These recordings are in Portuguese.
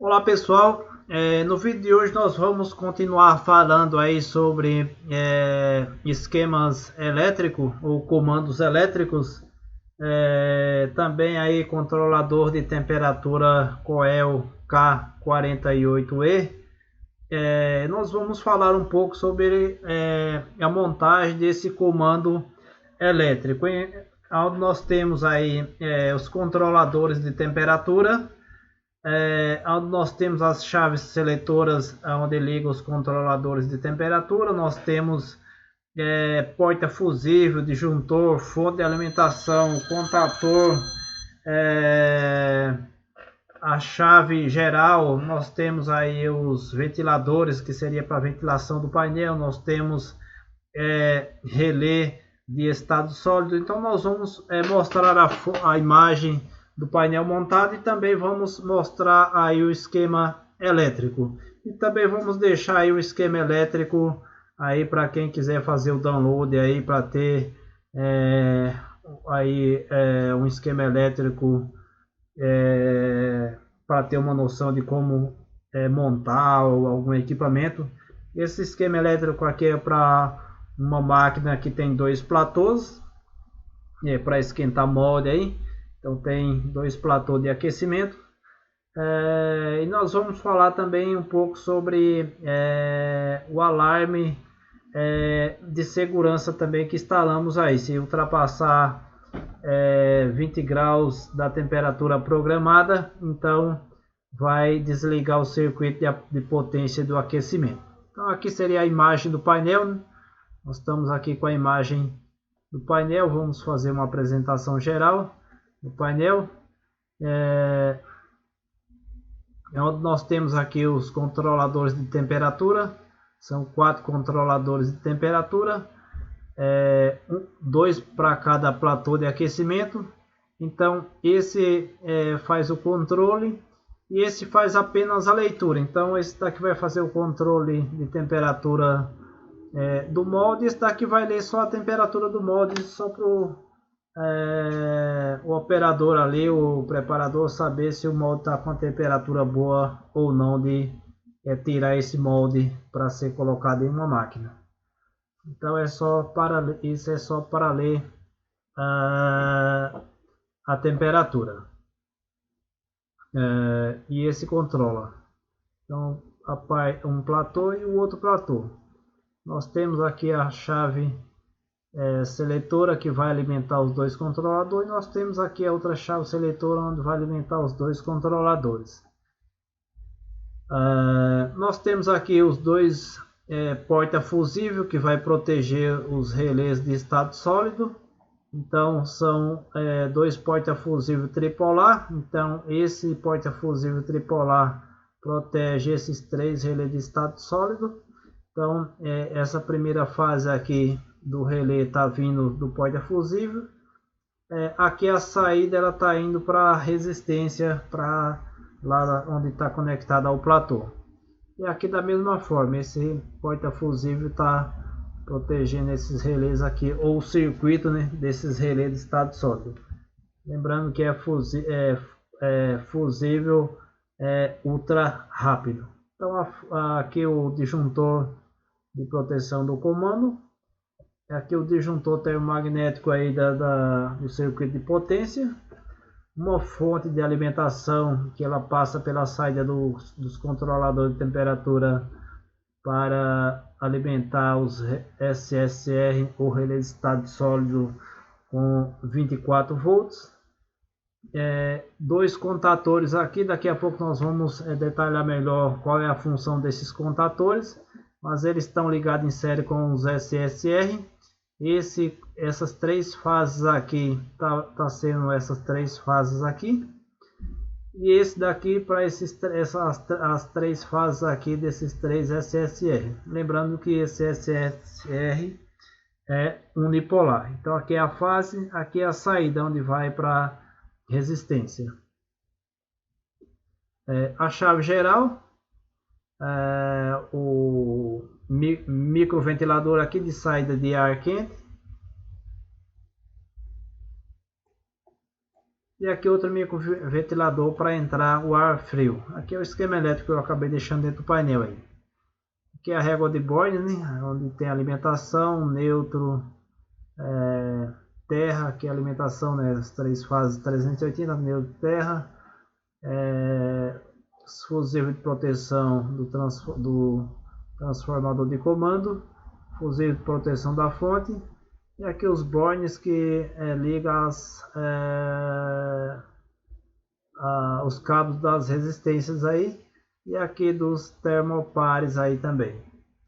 Olá pessoal, no vídeo de hoje nós vamos continuar falando aí sobre esquemas elétricos ou comandos elétricos, também aí controlador de temperatura Coel K48E. Nós vamos falar um pouco sobre a montagem desse comando elétrico, onde nós temos aí os controladores de temperatura. Onde nós temos as chaves seletoras onde liga os controladores de temperatura. Nós temos porta fusível, disjuntor, fonte de alimentação, contator, a chave geral. Nós temos aí os ventiladores, que seria para ventilação do painel. Nós temos relé de estado sólido. Então nós vamos mostrar a imagem do painel montado e também vamos mostrar aí o esquema elétrico, e também vamos deixar aí o esquema elétrico aí para quem quiser fazer o download aí para ter um esquema elétrico para ter uma noção de como montar algum equipamento. Esse esquema elétrico aqui é para uma máquina que tem dois platôs para esquentar molde aí. Então tem dois platôs de aquecimento. E nós vamos falar também um pouco sobre o alarme de segurança também que instalamos aí. Se ultrapassar 20 graus da temperatura programada, então vai desligar o circuito de potência do aquecimento. Então aqui seria a imagem do painel. Nós estamos aqui com a imagem do painel. Vamos fazer uma apresentação geral do painel. Onde nós temos aqui os controladores de temperatura. São 4 controladores de temperatura, 2 para cada platô de aquecimento. Então esse faz o controle e esse faz apenas a leitura. Então esse daqui vai fazer o controle de temperatura do molde. Esse daqui vai ler só a temperatura do molde, só para o operador ali, o preparador, saber se o molde está com a temperatura boa ou não de tirar esse molde para ser colocado em uma máquina. Então isso é só para ler a temperatura, e esse controla então um platô e o outro platô. Nós temos aqui a chave seletora que vai alimentar os dois controladores. Nós temos aqui a outra chave seletora onde vai alimentar os dois controladores. Nós temos aqui os dois porta fusível que vai proteger os relés de estado sólido. Então são dois porta fusível tripolar. Então esse porta fusível tripolar protege esses 3 relés de estado sólido. Então essa primeira fase aqui do relé está vindo do porta fusível. Aqui a saída ela está indo para a resistência, para lá onde está conectada ao platô. E aqui da mesma forma, esse porta fusível está protegendo esses relés aqui, ou o circuito, né, desses relés de estado sólido. Lembrando que é fusível ultra rápido. Então aqui o disjuntor de proteção do comando. Aqui o disjuntor termomagnético aí do circuito de potência. Uma fonte de alimentação que ela passa pela saída dos controladores de temperatura para alimentar os SSR ou relé de estado sólido com 24 volts. 2 contatores aqui. Daqui a pouco nós vamos detalhar melhor qual é a função desses contatores, mas eles estão ligados em série com os SSR. Essas 3 fases aqui tá sendo essas 3 fases aqui, e esse daqui para as 3 fases aqui desses 3 SSR. Lembrando que esse SSR é unipolar. Então aqui é a fase, aqui é a saída onde vai para resistência. A chave geral, o microventilador aqui de saída de ar quente, E aqui outro microventilador para entrar o ar frio. Aqui é o esquema elétrico que eu acabei deixando dentro do painel aí. Aqui é a régua de borne, né, onde tem alimentação, neutro, terra, aqui é a alimentação, né, as três fases 380, neutro, terra, fusível de proteção do transformador de comando, fusível de proteção da fonte, e aqui os bornes que ligam os cabos das resistências aí, e aqui dos termopares aí também,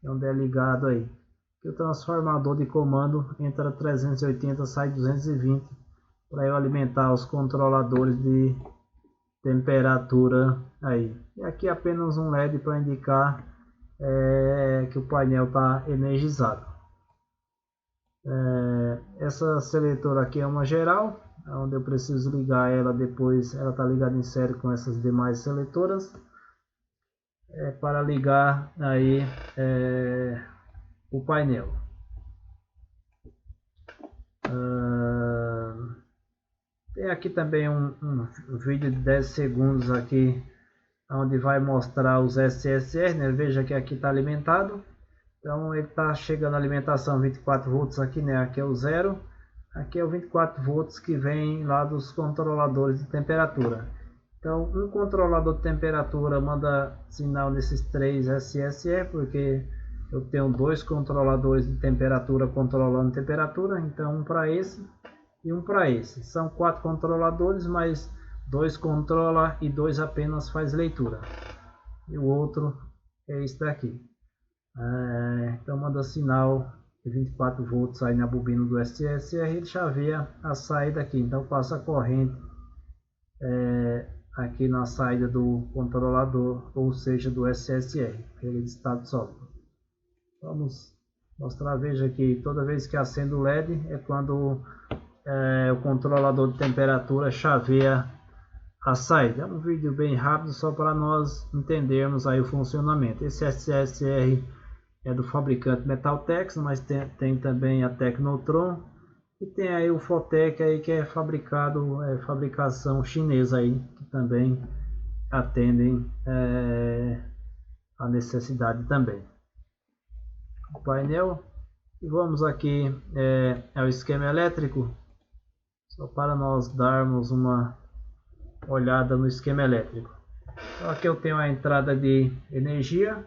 onde é ligado aí. Aqui o transformador de comando entra 380, sai 220, para eu alimentar os controladores de temperatura aí. E aqui apenas um LED para indicar que o painel está energizado. Essa seletora aqui é uma geral, onde eu preciso ligar ela depois, ela está ligada em série com essas demais seletoras, para ligar aí o painel. Tem aqui também um vídeo de 10 segundos aqui, onde vai mostrar os SSR, né? Veja que aqui está alimentado. Então ele está chegando a alimentação 24 volts aqui, né? Aqui é o zero. Aqui é o 24 volts que vem lá dos controladores de temperatura. Então um controlador de temperatura manda sinal nesses 3 SSR, porque eu tenho 2 controladores de temperatura controlando temperatura. Então um para esse e um para esse. São 4 controladores, mas 2 controla e 2 apenas faz leitura. E o outro é esse daqui. Então manda sinal de 24 volts aí na bobina do SSR, ele chaveia a saída aqui. Então passa a corrente aqui na saída do controlador, ou seja, do SSR, ele de estado sólido. Vamos mostrar, veja que toda vez que acende o LED é quando o controlador de temperatura chaveia a saída. É um vídeo bem rápido só para nós entendermos aí o funcionamento. Esse SSR é do fabricante Metaltex, mas tem também a Tecnotron e tem aí o Fotec aí, que é fabricação chinesa aí, que também atendem a necessidade também. O painel, e vamos aqui ao esquema elétrico, só para nós darmos uma olhada no esquema elétrico. Então aqui eu tenho a entrada de energia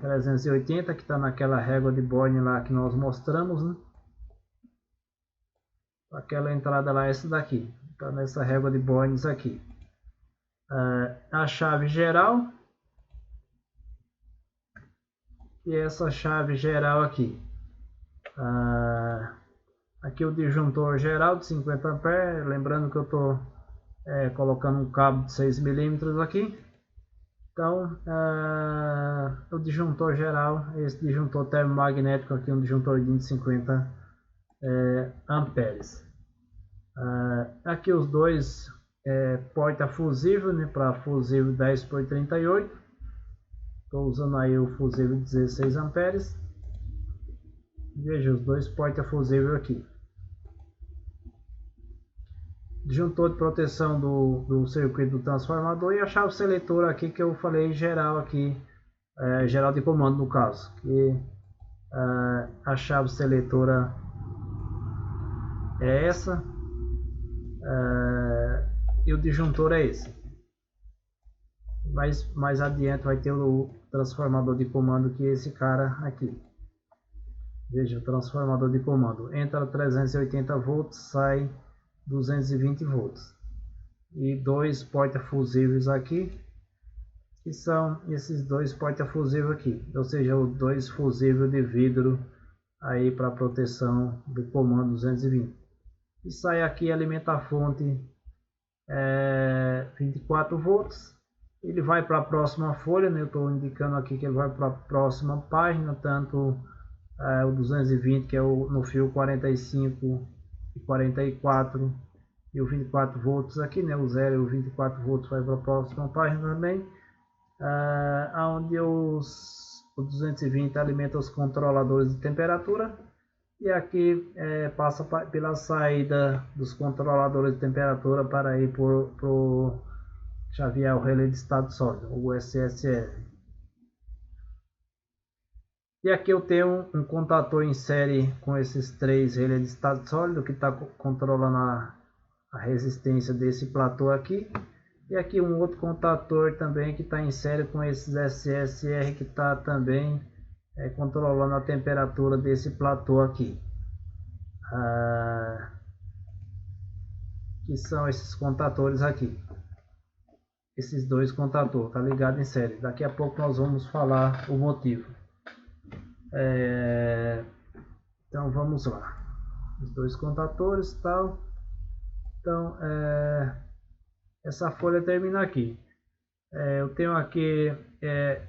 380, que está naquela régua de borne lá que nós mostramos, né? Aquela entrada lá, essa daqui, está nessa régua de bornes aqui. A chave geral e essa chave geral aqui. Aqui o disjuntor geral de 50 amperes, lembrando que eu estou colocando um cabo de 6 milímetros aqui. Então o disjuntor geral, esse disjuntor termomagnético aqui, um disjuntor de 50 amperes. Aqui os dois porta fusível, né, para fusível 10 por 38. Estou usando aí o fusível 16 amperes. Veja os dois porta fusível aqui. Disjuntor de proteção do circuito do transformador e a chave seletora aqui que eu falei geral aqui, geral de comando no caso, que a chave seletora é essa, e o disjuntor é esse. Mais adiante vai ter o transformador de comando, que é esse cara aqui. Veja o transformador de comando, entra 380 volts, sai 220 volts. E dois porta-fusíveis aqui, que são esses dois porta-fusíveis aqui, ou seja, os dois fusíveis de vidro aí para proteção do comando 220. E sai aqui, alimenta a fonte 24 volts. Ele vai para a próxima folha, né? Eu estou indicando aqui que ele vai para a próxima página, tanto o 220, que é no fio 45 e 44, e o 24 volts aqui, né? O 0 e o 24 volts vai para a próxima página também, onde o 220 alimenta os controladores de temperatura, E aqui passa pela saída dos controladores de temperatura para ir para o chavear o relé de estado sólido, o SSR. E aqui eu tenho um contator em série com esses 3 relés de estado sólido que está controlando a resistência desse platô aqui. E aqui um outro contator também que está em série com esses SSR que está também controlando a temperatura desse platô aqui. Que são esses contatores aqui. Esses 2 contatores, tá ligado em série. Daqui a pouco nós vamos falar o motivo. Então vamos lá. Os 2 contatores tal. Então essa folha termina aqui. Eu tenho aqui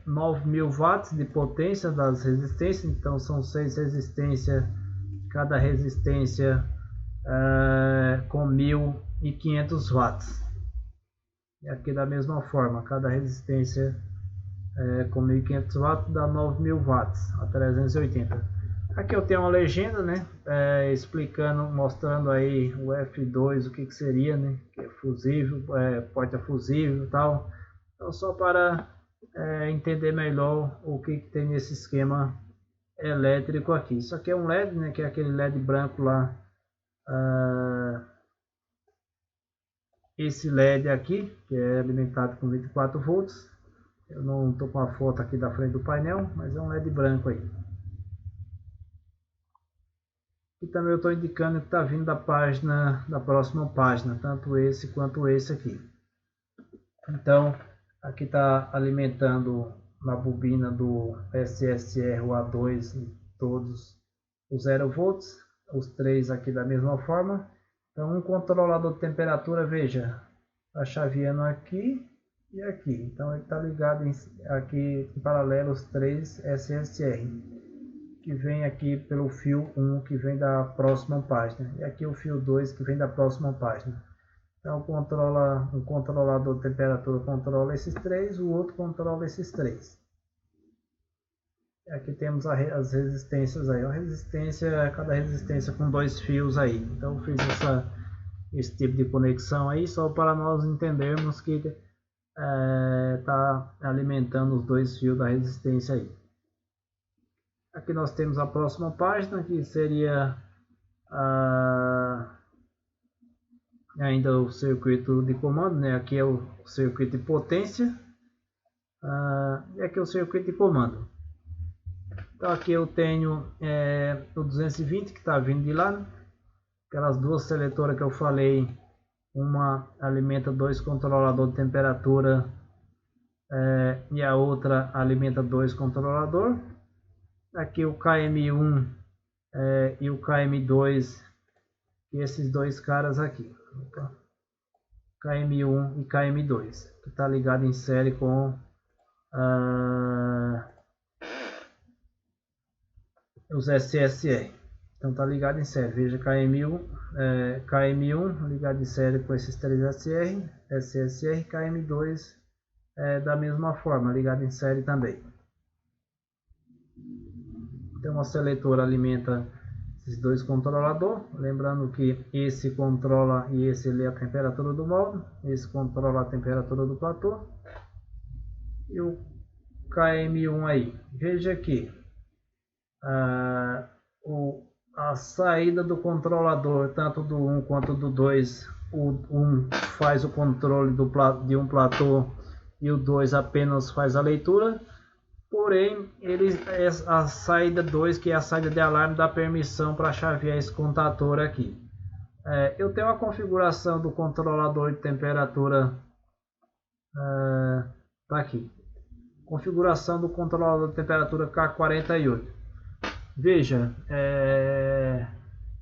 9.000 watts de potência das resistências. Então são 6 resistências. Cada resistência com 1.500 watts. E aqui da mesma forma, cada resistência com 1.500 watts dá 9.000 watts a 380. Aqui eu tenho uma legenda, né, explicando, mostrando aí o F2, o que seria, né, que é fusível, porta fusível e tal. Então só para entender melhor o que tem nesse esquema elétrico aqui. Isso aqui é um LED, né, que é aquele LED branco lá. Esse LED aqui, que é alimentado com 24 volts. Eu não estou com a foto aqui da frente do painel, mas é um LED branco aí. E também eu estou indicando que está vindo da página, da próxima página, tanto esse quanto esse aqui. Então, aqui está alimentando na bobina do SSR o A2 todos os 0 volts, os 3 aqui da mesma forma. Então um controlador de temperatura, veja, está chaveando aqui e aqui. Então ele está ligado aqui em paralelo os 3 SSR, que vem aqui pelo fio 1 que vem da próxima página. E aqui o fio 2 que vem da próxima página. Então um controlador de temperatura controla esses 3, o outro controla esses 3. Aqui temos as resistências aí, cada resistência com 2 fios aí. Então eu fiz esse tipo de conexão aí só para nós entendermos que está alimentando os 2 fios da resistência aí. Aqui nós temos a próxima página, que seria ainda o circuito de comando, né? Aqui é o circuito de potência e aqui é o circuito de comando. Então aqui eu tenho o 220 que está vindo de lá, aquelas 2 seletoras que eu falei, uma alimenta 2 controladores de temperatura e a outra alimenta 2 controladores. Aqui o KM1 e o KM2, e esses 2 caras aqui, KM1 e KM2, que está ligado em série com os SSR. Então está ligado em série. Veja, KM1 ligado em série com esses 3 SSR, KM2 da mesma forma, ligado em série também. Então a seletora alimenta esses 2 controladores. Lembrando que esse controla e esse lê a temperatura do módulo. Esse controla a temperatura do platô. E o KM1 aí. Veja aqui. A saída do controlador, tanto do 1 quanto do 2, o 1 faz o controle de um platô e o 2 apenas faz a leitura. Porém, a saída 2, que é a saída de alarme, dá permissão para chavear esse contator aqui. Eu tenho a configuração do controlador de temperatura, tá aqui. Configuração do controlador de temperatura K48. Veja,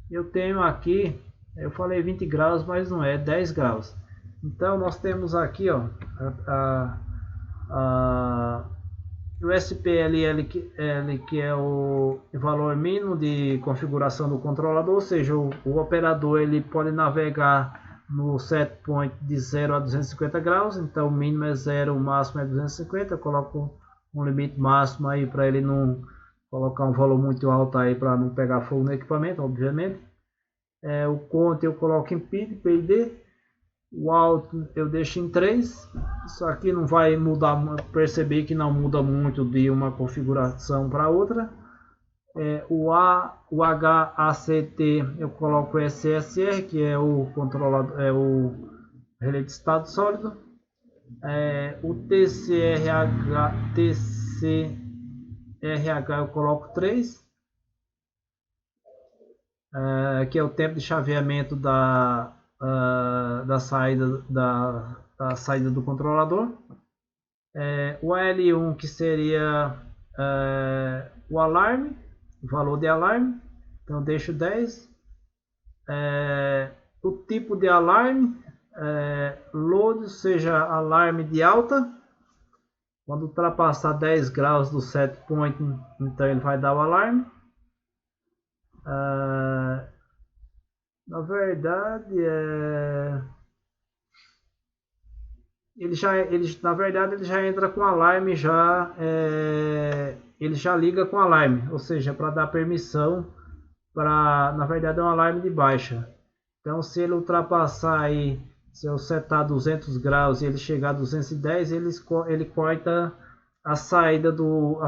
eu tenho aqui, eu falei 20 graus, mas não é 10 graus. Então nós temos aqui, ó, o SPLL, que é o valor mínimo de configuração do controlador, ou seja, o operador ele pode navegar no set point de 0 a 250 graus, então o mínimo é 0, o máximo é 250, eu coloco um limite máximo aí para ele não colocar um valor muito alto aí para não pegar fogo no equipamento, obviamente. O count eu coloco em PID. O alto eu deixo em 3. Isso aqui não vai mudar, perceber que não muda muito de uma configuração para outra. O HACT eu coloco SSR, que é o controlador, é o relé de estado sólido. O TCRH eu coloco 3, que é o tempo de chaveamento da saída da saída do controlador. O AL1 que seria o alarme, o valor de alarme, então deixo 10. O tipo de alarme, load, seja alarme de alta. Quando ultrapassar 10 graus do set point, então ele vai dar o alarme. Na verdade, na verdade ele já entra com alarme, ele já liga com alarme, ou seja, para dar permissão para, na verdade é um alarme de baixa. Então se ele ultrapassar aí, se eu setar 200 graus e ele chegar a 210, ele corta a saída do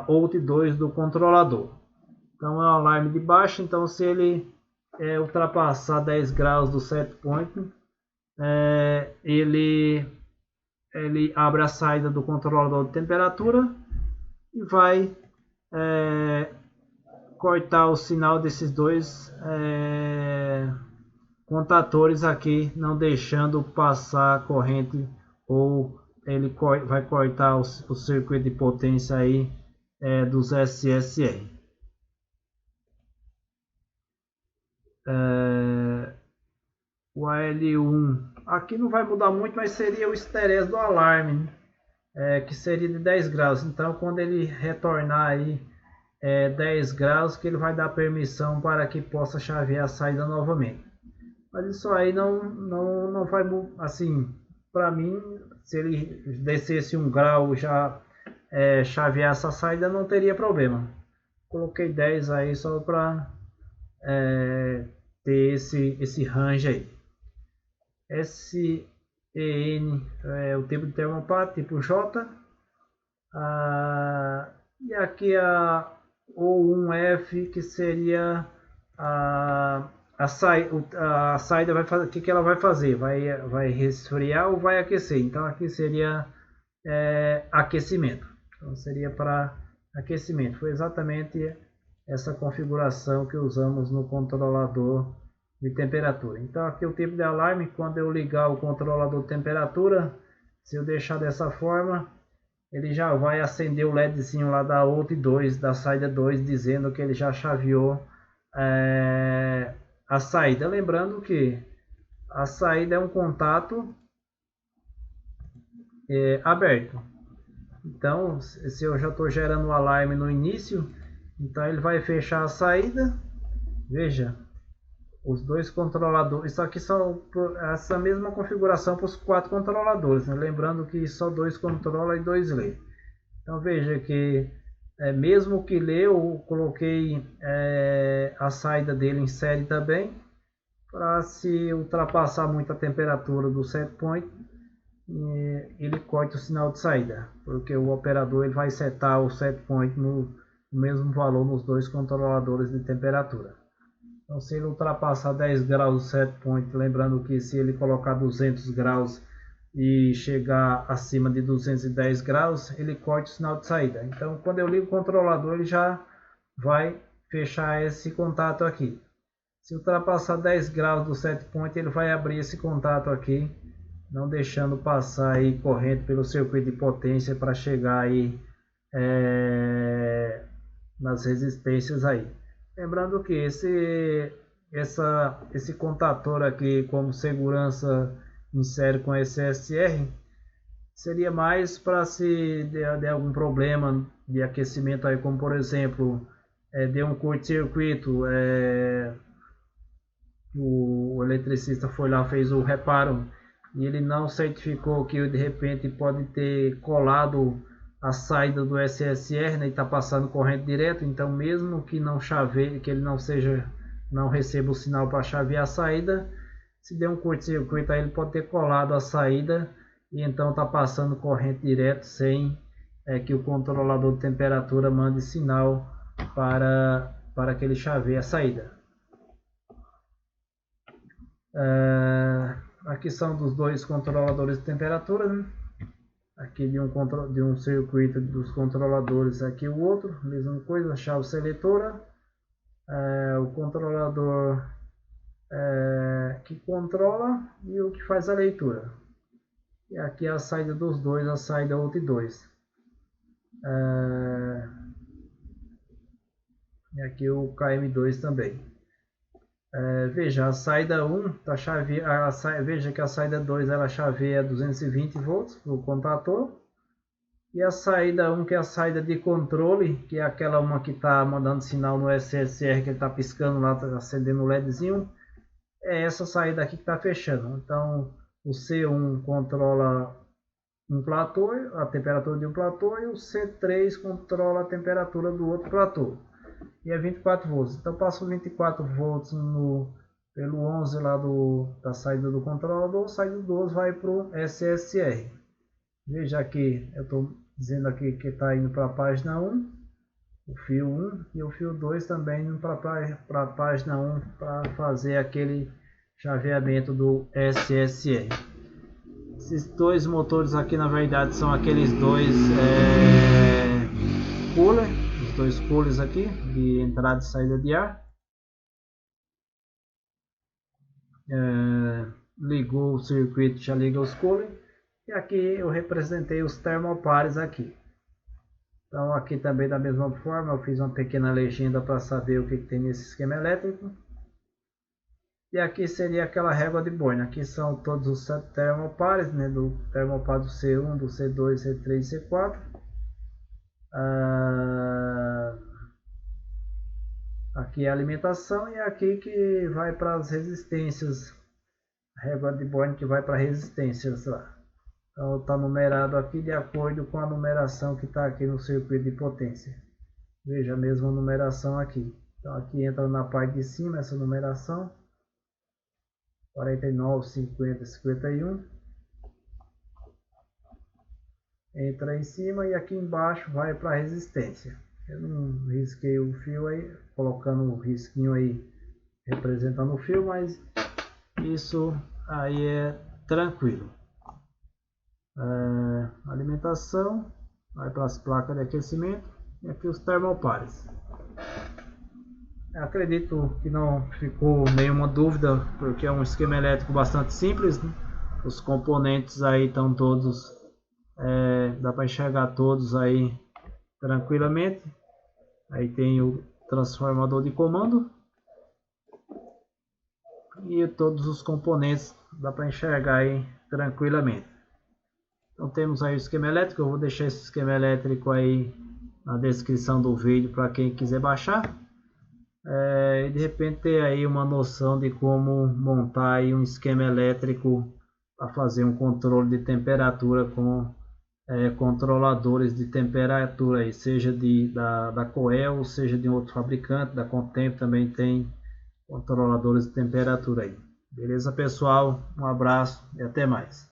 out 2 do controlador. Então é um alarme de baixa, então se ele ultrapassar 10 graus do set point, ele abre a saída do controlador de temperatura e vai cortar o sinal desses dois contatores aqui, não deixando passar a corrente, ou ele vai cortar o circuito de potência aí dos SSR. O AL1 aqui não vai mudar muito, mas seria o esterese do alarme, que seria de 10 graus. Então quando ele retornar aí 10 graus, que ele vai dar permissão para que possa chavear a saída novamente. Mas isso aí não vai, assim, para mim, se ele descesse 1 grau já chavear essa saída, não teria problema. Coloquei 10 aí só para ter esse range aí. SEN é o tipo de termopar, tipo J. E aqui a O1F, que seria a saída vai fazer. O que ela vai fazer? Vai resfriar ou vai aquecer? Então aqui seria aquecimento. Então seria para aquecimento. Foi exatamente essa configuração que usamos no controlador de temperatura. Então aqui o tipo de alarme, quando eu ligar o controlador de temperatura, se eu deixar dessa forma, ele já vai acender o LEDzinho lá da out 2, da saída 2, dizendo que ele já chaveou a saída. Lembrando que a saída é um contato aberto. Então, se eu já estou gerando o alarme no início, então ele vai fechar a saída. Veja, os dois controladores, isso aqui são essa mesma configuração para os 4 controladores, né? Lembrando que só 2 controla e 2 lê. Então veja que mesmo que lê, eu coloquei a saída dele em série também, para se ultrapassar muito a temperatura do set point, ele corta o sinal de saída, porque o operador ele vai setar o set point no mesmo valor nos 2 controladores de temperatura. Então se ele ultrapassar 10 graus do set point, lembrando que se ele colocar 200 graus e chegar acima de 210 graus, ele corta o sinal de saída. Então quando eu ligo o controlador, ele já vai fechar esse contato aqui. Se ultrapassar 10 graus do set point, ele vai abrir esse contato aqui, não deixando passar aí corrente pelo circuito de potência para chegar aí nas resistências aí. Lembrando que esse contator aqui, como segurança em série com SSR, seria mais para se der algum problema de aquecimento aí, como por exemplo, deu um curto-circuito, o eletricista foi lá, fez o reparo e ele não certificou que de repente pode ter colado a saída do SSR, né, e está passando corrente direto, então mesmo que não chaveie, que ele não receba o sinal para chavear a saída, se der um curto-circuito aí ele pode ter colado a saída e então está passando corrente direto sem que o controlador de temperatura mande sinal para que ele chaveie a saída. Aqui são dos dois controladores de temperatura, né? Aqui de um circuito dos controladores, aqui o outro, mesma coisa, chave seletora, o controlador que controla e o que faz a leitura. E aqui a saída dos dois, a saída out 2. E aqui o KM2 também. Veja, a saída 1 tá veja que a saída 2 ela chaveia 220 volts para o contator. E a saída 1, que é a saída de controle, que é aquela uma que está mandando sinal no SSR, que ele está piscando lá, está acendendo o LEDzinho, é essa saída aqui que está fechando. Então o C1 controla um platô, a temperatura de um platô, e o C3 controla a temperatura do outro platô. E é 24 volts. Então passo 24 volts pelo 11 lá da saída do controlador, saída do 12 vai para o SSR. Veja aqui, eu estou dizendo aqui que está indo para a página 1, o fio 1, e o fio 2 também indo para a página 1 para fazer aquele chaveamento do SSR. Esses dois motores aqui na verdade são aqueles dois cooler, os dois coolers aqui de entrada e saída de ar. Ligou o circuito, já liga os coolers. E aqui eu representei os termopares aqui. Então aqui também da mesma forma eu fiz uma pequena legenda para saber o que tem nesse esquema elétrico. E aqui seria aquela régua de Boyne. Aqui são todos os termopares, né, do termopar do C1, do C2, C3 e C4. Aqui é a alimentação e aqui que vai para as resistências. A régua de Boyne que vai para resistências lá. Então está numerado aqui de acordo com a numeração que está aqui no circuito de potência. Veja a mesma numeração aqui. Então aqui entra na parte de cima essa numeração. 49, 50, 51. Entra em cima e aqui embaixo vai para a resistência. Eu não risquei o fio aí, colocando o risquinho aí representando o fio, mas isso aí é tranquilo. Alimentação, vai para as placas de aquecimento e aqui os termopares. Eu acredito que não ficou nenhuma dúvida, porque é um esquema elétrico bastante simples, né? Os componentes aí estão todos, dá para enxergar todos aí tranquilamente. Aí tem o transformador de comando e todos os componentes dá para enxergar aí tranquilamente. Então temos aí o esquema elétrico. Eu vou deixar esse esquema elétrico aí na descrição do vídeo para quem quiser baixar. E de repente ter aí uma noção de como montar aí um esquema elétrico para fazer um controle de temperatura com controladores de temperatura aí, seja da Coel ou seja de outro fabricante. Da Contempo também tem controladores de temperatura aí. Beleza, pessoal? Um abraço e até mais.